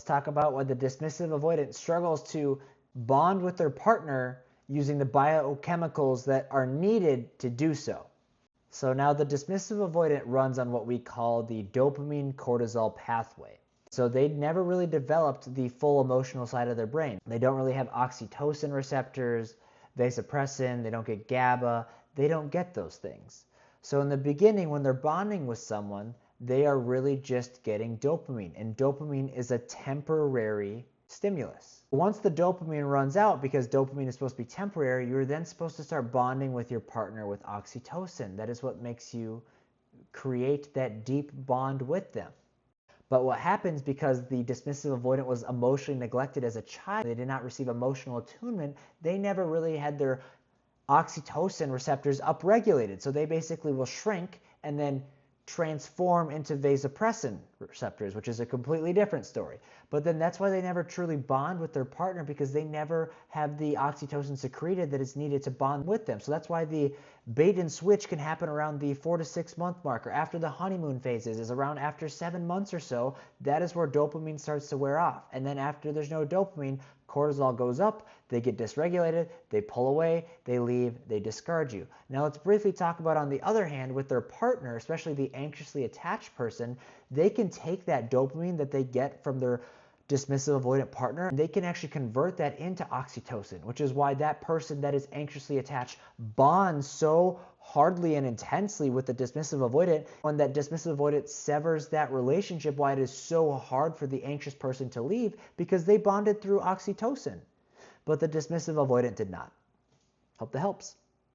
Let's talk about why the dismissive avoidant struggles to bond with their partner using the biochemicals that are needed to do so. So now the dismissive avoidant runs on what we call the dopamine cortisol pathway. So they never really developed the full emotional side of their brain. They don't really have oxytocin receptors, vasopressin, they don't get GABA, they don't get those things. So in the beginning, when they're bonding with someone, they are really just getting dopamine, and dopamine is a temporary stimulus. Once the dopamine runs out, because dopamine is supposed to be temporary, you're then supposed to start bonding with your partner with oxytocin. That is what makes you create that deep bond with them. But what happens, because the dismissive avoidant was emotionally neglected as a child, they did not receive emotional attunement, they never really had their oxytocin receptors upregulated. So they basically will shrink and then transform into vasopressin receptors, which is a completely different story. But then that's why they never truly bond with their partner, because they never have the oxytocin secreted that is needed to bond with them. So that's why the bait and switch can happen around the 4 to 6 month marker. After the honeymoon phases is around after 7 months or so, that is where dopamine starts to wear off. And then after there's no dopamine, cortisol goes up, they get dysregulated, they pull away, they leave, they discard you. Now let's briefly talk about, on the other hand, with their partner, especially the anxiously attached person, they can take that dopamine that they get from their dismissive avoidant partner, and they can actually convert that into oxytocin, which is why that person that is anxiously attached bonds so hardly and intensely with the dismissive avoidant. When that dismissive avoidant severs that relationship, why it is so hard for the anxious person to leave, because they bonded through oxytocin, but the dismissive avoidant did not. Hope that helps.